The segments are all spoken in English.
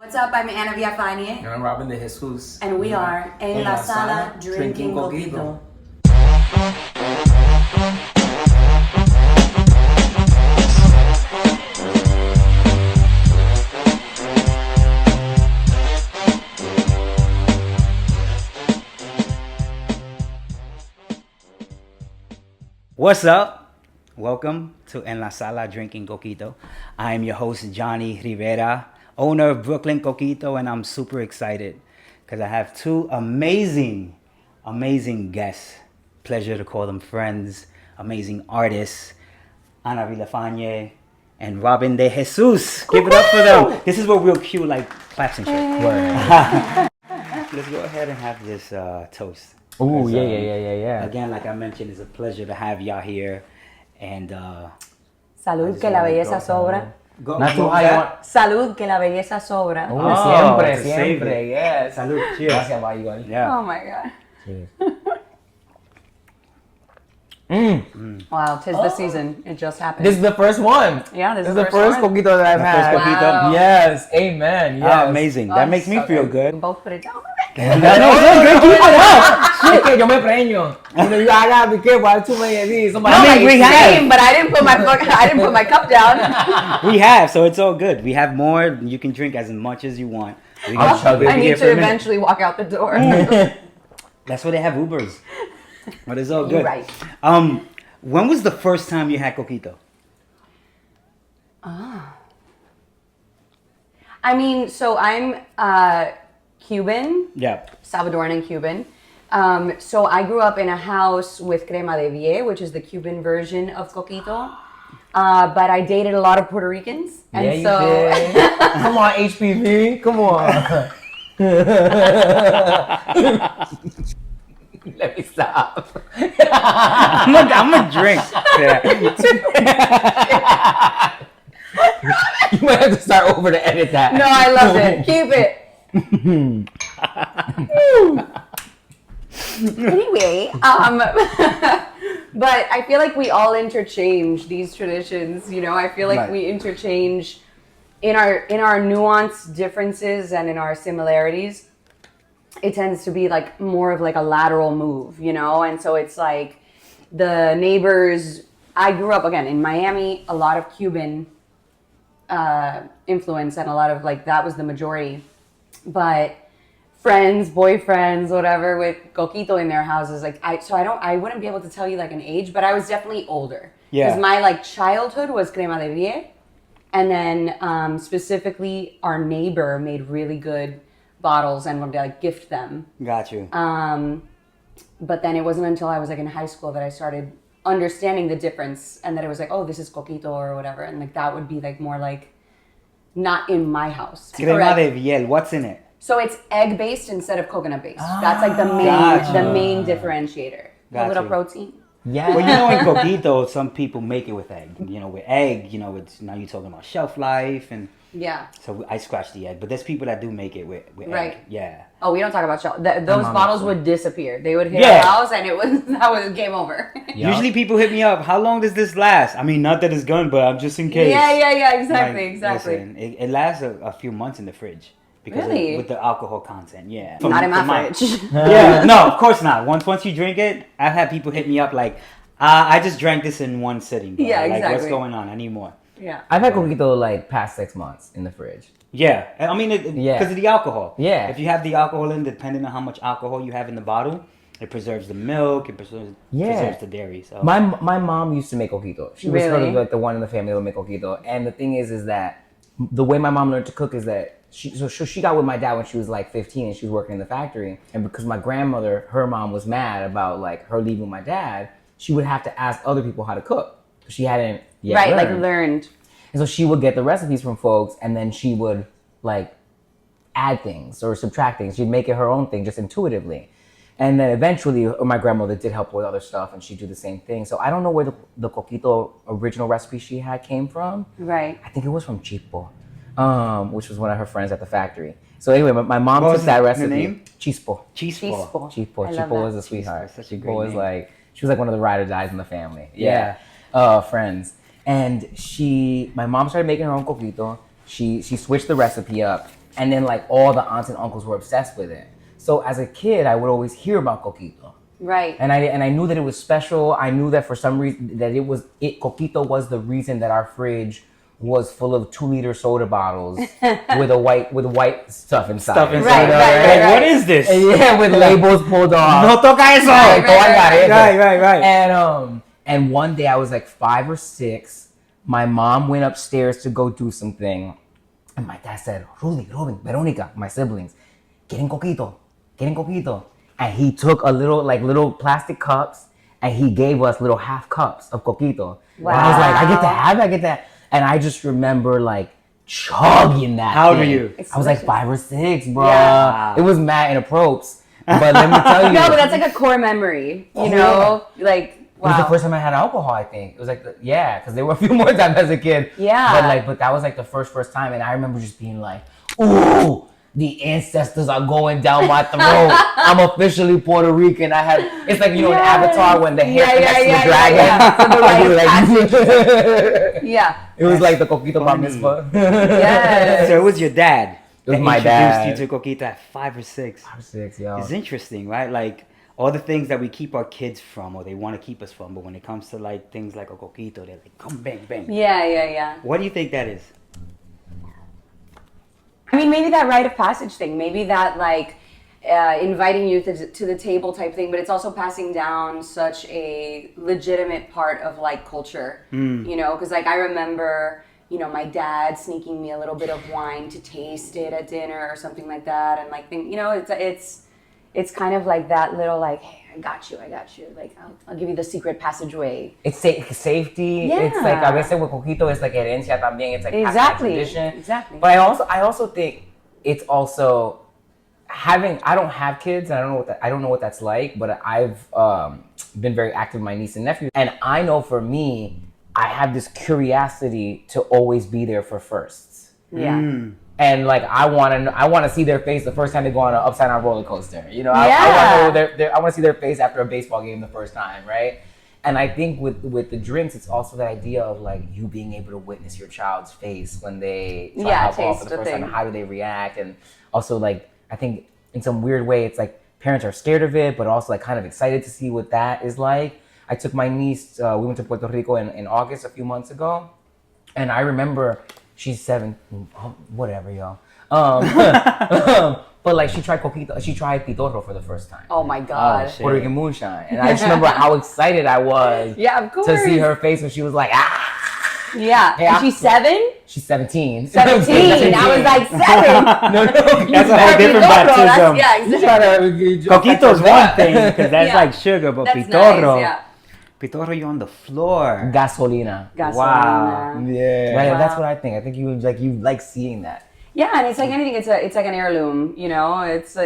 What's up? I'm Anna Villafañe. And I'm Robin Dejesus. And we are En la Sala drinking Coquito. What's up? Welcome to En la Sala drinking Coquito. I am your host, Johnny Rivera, owner of Brooklyn Coquito, and I'm super excited because I have two amazing guests. Pleasure to call them friends, amazing artists, Ana Villafañe and Robin Dejesus. Give it up for them. This is what we'll cue like claps and shit. Let's go ahead and have this toast. Oh, yeah. Again, like I mentioned, it's a pleasure to have y'all here. And Salud, que la belleza sobra. Salud, que la belleza sobra. Siempre, yes. Salud, cheers. Gracias, bye, igual. Yeah. Oh my God. Cheers. Wow, 'tis the season. It just happened. This is the first one. Yeah, this is is the the first one. Coquito that I've had. First Coquito. Wow. Yes, amen. Yes. Amazing. That makes me feel good. You both put it down. No, good. Keep it up. Es que yo me preño. You gotta be careful. I have too many of these. I mean, we have. But I didn't put my cup down. We have, so it's all good. We have more. You can drink as much as you want. We can I'll chug it. I be here need for to a minute. eventually walk out the door. That's why they have Ubers. But it's all You're good. right. When was the first time you had Coquito? I mean, so I'm Cuban, Yeah. Salvadoran and Cuban. So I grew up in a house with crema de vie, which is the Cuban version of Coquito. But I dated a lot of Puerto Ricans. And Yeah, you so did. Come on, HPV. Come on. Let me stop. I'm a drink. Yeah. You might have to start over to edit that. No, I loved it. Keep it. Anyway, but I feel like we all interchange these traditions. You know, I feel like Right. we interchange in our nuanced differences and in our similarities. It tends to be like more of like a lateral move, you know, and so it's like the neighbors. I grew up again in Miami, a lot of Cuban influence, and a lot of like that was the majority, but friends, boyfriends, whatever, with Coquito in their houses, like I wouldn't be able to tell you like an age, but I was definitely older. Yeah. Because my like childhood was crema de vie, and then specifically our neighbor made really good bottles and would like gift them. Got you. But then it wasn't until I was like in high school that I started understanding the difference, and that it was like, oh, this is Coquito or whatever, and like that would be like more like not in my house. Crema de Viel. What's in it? So it's egg based instead of coconut based. That's like the main Gotcha. the main differentiator. A Gotcha. little protein. Yeah. Well, you know, in Coquito, some people make it with egg. You know, with egg, you know, it's now you're talking about shelf life, and Yeah. so I scratch the egg. But there's people that do make it with Right. egg. Yeah. Oh, we don't talk about those mom bottles makes would disappear. They would hit Yeah. our house, and that was game over. Yeah. Usually people hit me up, how long does this last? I mean, not that it's gone, but I'm just in case. Yeah. Exactly. Like, Exactly. Listen, it lasts a few months in the fridge. Because Really? with the alcohol content, yeah. Not in from my fridge. Yeah, no, of course not. Once you drink it, I've had people hit me up like, I just drank this in one sitting. Bro. Yeah, Like, what's exactly. going on? I need more. Yeah. I've had Coquito like past 6 months in the fridge. Yeah, I mean, Yeah. because of the alcohol. Yeah. If you have the alcohol in, depending on how much alcohol you have in the bottle, it preserves the milk, it preserves the dairy. So My mom used to make Coquito. She was sort Really? of like the one in the family that would make Coquito. And the thing is that the way my mom learned to cook is that she got with my dad when she was like 15 and she was working in the factory. And because my grandmother, her mom was mad about like her leaving my dad, she would have to ask other people how to cook. She hadn't yet Right. learned. Like learned. And so she would get the recipes from folks, and then she would like add things or subtract things. She'd make it her own thing just intuitively. And then eventually my grandmother did help with other stuff, and she'd do the same thing. So I don't know where the Coquito original recipe she had came from. Right. I think it was from Chipo, which was one of her friends at the factory. So anyway, my mom What took was that her recipe. name? Chispo. Chispo. Chipo. I love Chipo that. was a sweetheart. Such a Chipo great was name. like, she was like one of the ride or dies in the family. Yeah. Friends. And my mom started making her own Coquito. She switched the recipe up, And then like all the aunts and uncles were obsessed with it. So as a kid, I would always hear about Coquito. Right. And I knew that it was special. I knew that for some reason that Coquito was the reason that our fridge was full of 2-liter soda bottles with white stuff inside. Right. What is this? And yeah, with labels pulled off. No toca eso. Right. And one day I was like 5 or 6. My mom went upstairs to go do something. And my dad said, Rudy, Robin, Veronica, my siblings, quieren coquito. And he took little plastic cups and he gave us little half cups of coquito. Wow. And I was like, I get that. And I just remember like chugging that. How old were you? I was like 5 or 6, bro. Yeah. It was mad inappropriate. But let me tell you. No, but that's like a core memory, you know? Like, wow. It was the first time I had alcohol, I think. It was like, because there were a few more times as a kid. Yeah. But that was like the first time. And I remember just being like, ooh, the ancestors are going down my throat. I'm officially Puerto Rican. It's like, in Avatar when the hair connects to the dragon. Yeah. It was like the Coquito Bar Mitzvah. Yes. So it was your dad. It was my dad. Introduced you to Coquito at 5 or 6. 5 or 6, yo. It's interesting, right? Like all the things that we keep our kids from, or they want to keep us from, but when it comes to like things like a Coquito, they're like, come bang bang. Yeah. What do you think that is? I mean, maybe that rite of passage thing, maybe that like inviting you to the table type thing, but it's also passing down such a legitimate part of like culture, you know, because like I remember, my dad sneaking me a little bit of wine to taste it at dinner or something like that, and like, it's kind of like that little like, hey, I got you, like I'll give you the secret passageway. It's safety. Yeah. It's like a veces with Coquito, it's like herencia también. It's like Exactly. tradition. Exactly. But I also think it's also I don't have kids, and I don't know what that's like. But I've been very active with my niece and nephew, and I know for me, I have this curiosity to always be there for firsts. Yeah. And like I want to see their face the first time they go on an upside down roller coaster. Yeah. I want to see their face after a baseball game the first time, right? And I think with the drinks, it's also the idea of like you being able to witness your child's face when they try alcohol for the first time, and how do they react, and also like I think in some weird way it's like parents are scared of it, but also like kind of excited to see what that is like. I took my niece. We went to Puerto Rico in August a few months ago, and I remember. She's 7, whatever, y'all. But like she tried Coquito, she tried Pitorro for the first time. Oh my God. Puerto Rican moonshine. And I just remember how excited I was Yeah, of course. to see her face when she was like, ah. Yeah. And she's 7? She's 17. 17. I was like 7. No. That's a whole different baptism. Yeah, exactly. Coquito's one thing, because that's like sugar, but That's Pitorro. nice, yeah. Pitorro, you on the floor. Gasolina. Wow. Yeah. Right, Wow. that's what I think. I think you like seeing that. Yeah, and it's like anything. It's like an heirloom. It's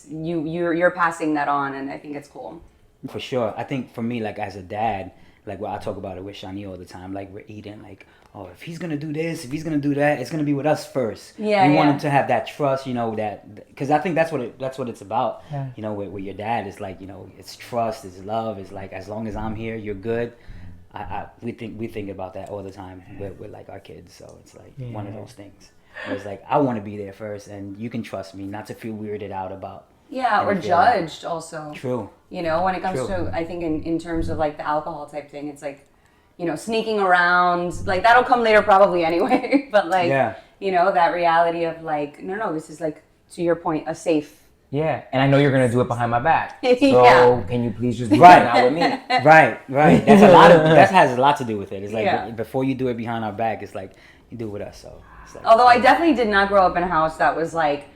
you're passing that on, and I think it's cool. For sure. I think for me, like as a dad, like what I talk about it with Shani all the time, like we're eating, like, oh, if he's gonna do this, if he's gonna do that, it's gonna be with us first. Yeah, we yeah. want him to have that trust, that because I think that's what it's about. Yeah. With your dad, it's like it's trust, it's love, it's like as long as I'm here, you're good. We think about that all the time with like our kids, so it's like one of those things. It's like I want to be there first, and you can trust me not to feel weirded out about. Yeah, or judged also. True. When it comes to, I think in terms of like the alcohol type thing, it's like, sneaking around, like that'll come later probably anyway. But like, that reality of like, no, this is like, to your point, a safe. Yeah, and I know you're gonna do it behind my back. So Yeah. can you please just do it out with me? Right. That has a lot to do with it. It's like before you do it behind our back, it's like you do it with us. So. It's like, Although I definitely did not grow up in a house that was like,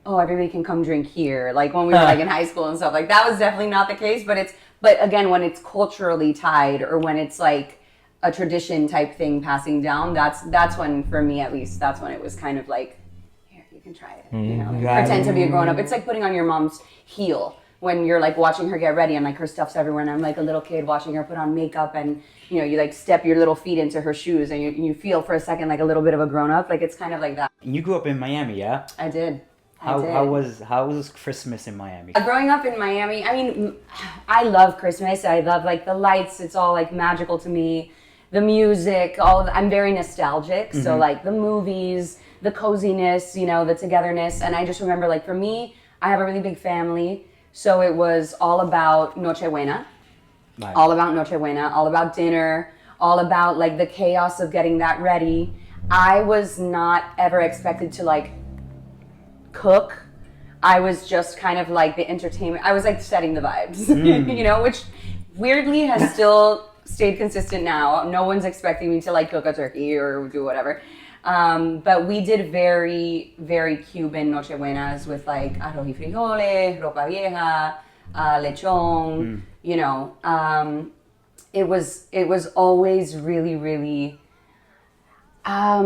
oh, everybody can come drink here. Like when we were like in high school and stuff, like that was definitely not the case. But again, when it's culturally tied, or when it's like a tradition type thing passing down, that's when, for me at least, that's when it was kind of like, here, you can try it. Pretend to be a grown up. It's like putting on your mom's heel when you're like watching her get ready and like her stuff's everywhere, and I'm like a little kid watching her put on makeup, and you like step your little feet into her shoes, and you feel for a second like a little bit of a grown up. Like it's kind of like that. And you grew up in Miami, yeah? I did. How was Christmas in Miami? Growing up in Miami, I mean, I love Christmas. I love like the lights. It's all like magical to me. The music, I'm very nostalgic. So like the movies, the coziness, you know, the togetherness. And I just remember, like, for me, I have a really big family, so it was all about noche buena, Right. all about noche buena, all about dinner, all about like the chaos of getting that ready. I was not ever expected to like cook. I was just kind of like the entertainment. I was like setting the vibes, you know, which weirdly has still stayed consistent now. No one's expecting me to like cook a turkey or do whatever. But we did very, very Cuban Noche Buenas with like arroz y frijoles, ropa vieja, lechon, you know. It was always really, really, I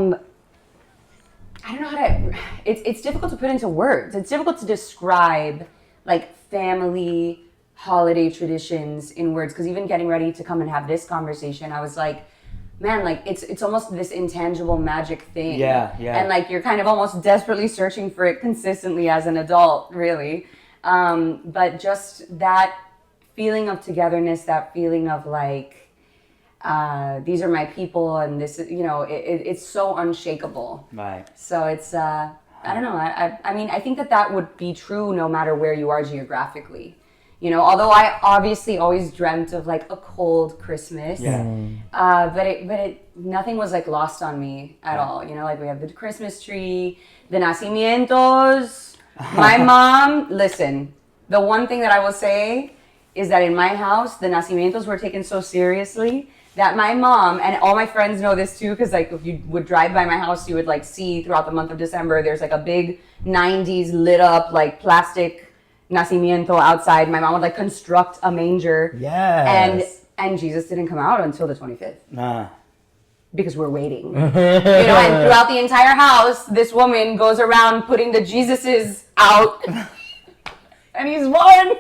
don't know how to, it's difficult to put into words. It's difficult to describe like family holiday traditions in words, because even getting ready to come and have this conversation, I was like, man, like it's almost this intangible magic thing. Yeah. And like you're kind of almost desperately searching for it consistently as an adult, really. But just that feeling of togetherness, that feeling of like, these are my people, and this is, you know, it's so unshakable. Right. So it's, I don't know. I mean, I think that would be true no matter where you are geographically. You know, although I obviously always dreamt of like a cold Christmas. Yeah. But nothing was like lost on me at all. You know, like we have the Christmas tree, the nacimientos. My mom, listen, the one thing that I will say is that in my house, the nacimientos were taken so seriously that my mom, and all my friends know this too, because like if you would drive by my house, you would like see throughout the month of December, there's like a big 90s lit up like plastic nacimiento outside. My mom would like construct a manger. Yes. And Jesus didn't come out until the 25th. Nah. Because we're waiting. You know, and throughout the entire house, this woman goes around putting the Jesuses out. And he's one. And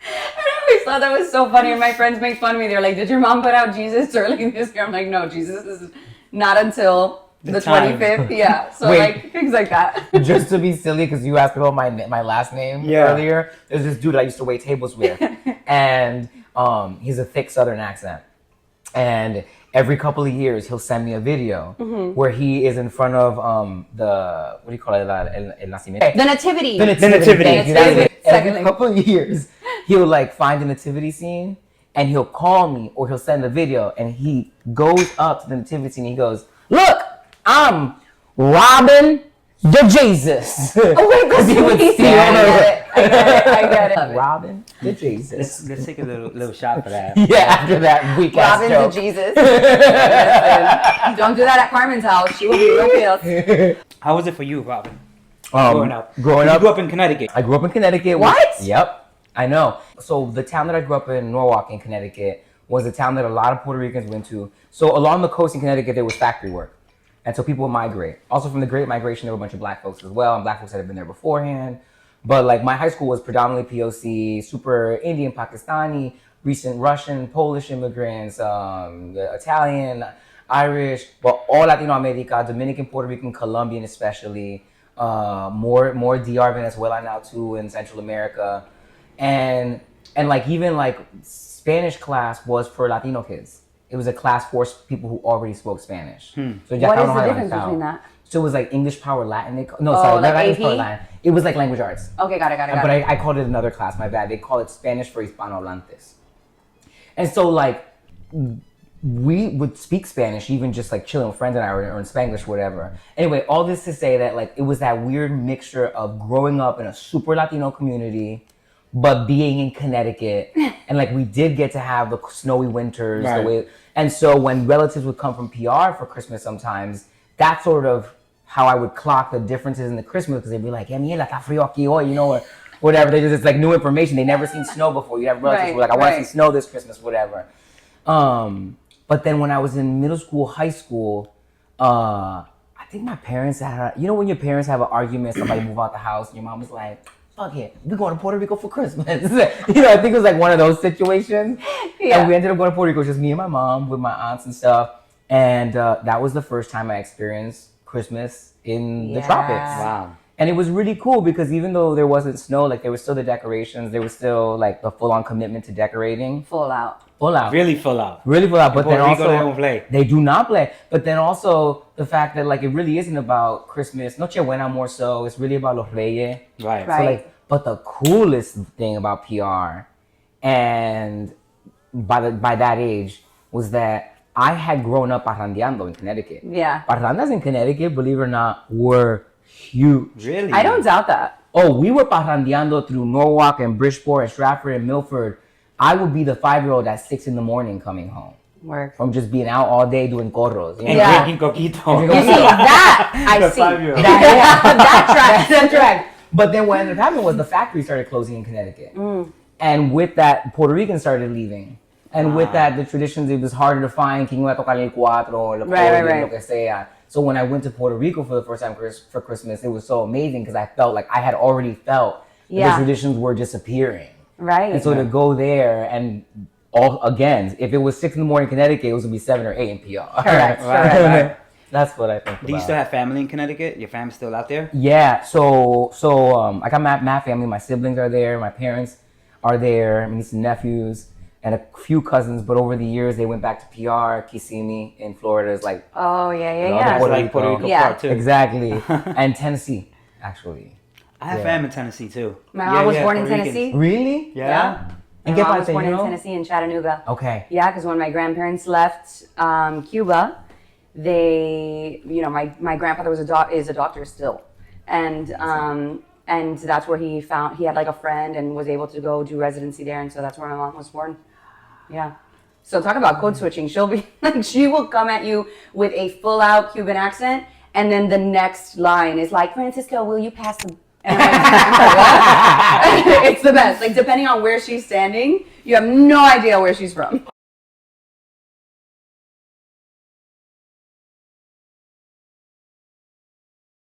I always thought that was so funny. And my friends make fun of me. They're like, did your mom put out Jesus early this year? I'm like, no, Jesus is not until the 25th. Yeah. So Wait. like things like that. Just to be silly, because you asked about my last name earlier. There's this dude I used to wait tables with, and he's a thick Southern accent, and every couple of years he'll send me a video where he is in front of the, what do you call it, el nacimiento? The nativity. The nativity. That's it. Every couple of years he'll like find the nativity scene, and he'll call me or he'll send a video, and he goes up to the nativity scene and he goes, "Look, I'm Robin the Jesus." Oh my God, he would please. see I get it. Robin the Jesus. Let's take a little shot for that. Yeah, after that weak ass Robin joke. to Jesus. Listen, don't do that at Carmen's house. She will be real pissed. How was it for you, Robin? Growing You up, grew up in Connecticut. I grew up in Connecticut. What? Yep, I know. So the town that I grew up in, Norwalk in Connecticut, was a town that a lot of Puerto Ricans went to. So along the coast in Connecticut, there was factory work. And so people would migrate. Also from the Great Migration, there were a bunch of black folks as well, and black folks that had been there beforehand. But like my high school was predominantly POC, super Indian, Pakistani, recent Russian, Polish immigrants, Italian, Irish, but all Latino America, Dominican, Puerto Rican, Colombian especially, more DR, Venezuela now too, in Central America. And like even like Spanish class was for Latino kids. It was a class for people who already spoke Spanish. So What is the difference between that? So it was like English Power Latin. like not English AP? Power Latin. It was like language arts. Okay, got it. But I called it another class, my bad. They call it Spanish for Hispanohablantes. And so like we would speak Spanish, even just like chilling with friends and I, or in Spanglish, whatever. Anyway, all this to say that like it was that weird mixture of growing up in a super Latino community, but being in Connecticut, and like we did get to have the snowy winters, Right. the way. And so when relatives would come from PR for Christmas, sometimes that's sort of how I would clock the differences in the Christmas, because they'd be like, "Yeah, mira, está frío aquí hoy," you know, or whatever. They just, it's like new information. They never seen snow before. You have relatives who are like, "I want to see snow this Christmas," whatever. But then when I was in middle school, high school, I think my parents had, you know, when your parents have an argument, somebody move out the house, and your mom was like, "Fuck it, we're going to Puerto Rico for Christmas." You know, I think it was like one of those situations. Yeah. And we ended up going to Puerto Rico, just me and my mom with my aunts and stuff. And that was the first time I experienced Christmas in the tropics. Wow. And it was really cool because even though there wasn't snow, like there was still the decorations, there was still like the full on commitment to decorating. Full out. Full out. Really full out. Really full out. But then Puerto Rico, also they don't play. they do not play. But then also the fact that like it really isn't about Christmas, Noche Buena more so. It's really about Los Reyes. Right. Right. So like, but the coolest thing about PR, and by that age, was that I had grown up parrandeando in Connecticut. Yeah. Parrandas in Connecticut, believe it or not, were huge. Really? I don't doubt that. Oh, we were parrandeando through Norwalk and Bridgeport and Stratford and Milford. I would be the 5-year-old at 6 a.m. coming home Work. from just being out all day doing corros. You know? And Yeah. drinking coquito. You see, that I The see. 5-year-old. That tracks. That tracks. But then what ended up happening was the factory started closing in Connecticut. And with that, Puerto Ricans started leaving. And with that, the traditions, it was harder to find. ¿Quién iba a tocar el cuatro? Right. Lo que sea. So when I went to Puerto Rico for the first time for Christmas, it was so amazing because I felt like I had already felt that the traditions were disappearing. Right. And so to go there and again, if it was 6 a.m. in Connecticut, it was going to be 7 or 8 in PR. Correct. Right. That's what I think Do you about. still have family in Connecticut? Your family's still out there? Yeah, so I got my family. My siblings are there. My parents are there. My nieces and nephews, and a few cousins. But over the years, they went back to PR. Kissimmee in Florida is like Oh, yeah. It's Puerto like Rico. Puerto Rico Yeah. part too. exactly, and Tennessee actually. I have family in Tennessee too. My mom was born in Puerto Ricans. Tennessee. Really? Yeah. And My get mom by was born in you know? Tennessee in Chattanooga. Okay. Yeah, because when my grandparents left Cuba, they, my grandfather is a doctor still, and that's where he had like a friend and was able to go do residency there, and so that's where my mom was born. Yeah. So talk about code switching. She'll be like, she will come at you with a full out Cuban accent, and then the next line is like, Francisco, will you pass the? And I'm like, what? It's the best. Like depending on where she's standing, you have no idea where she's from.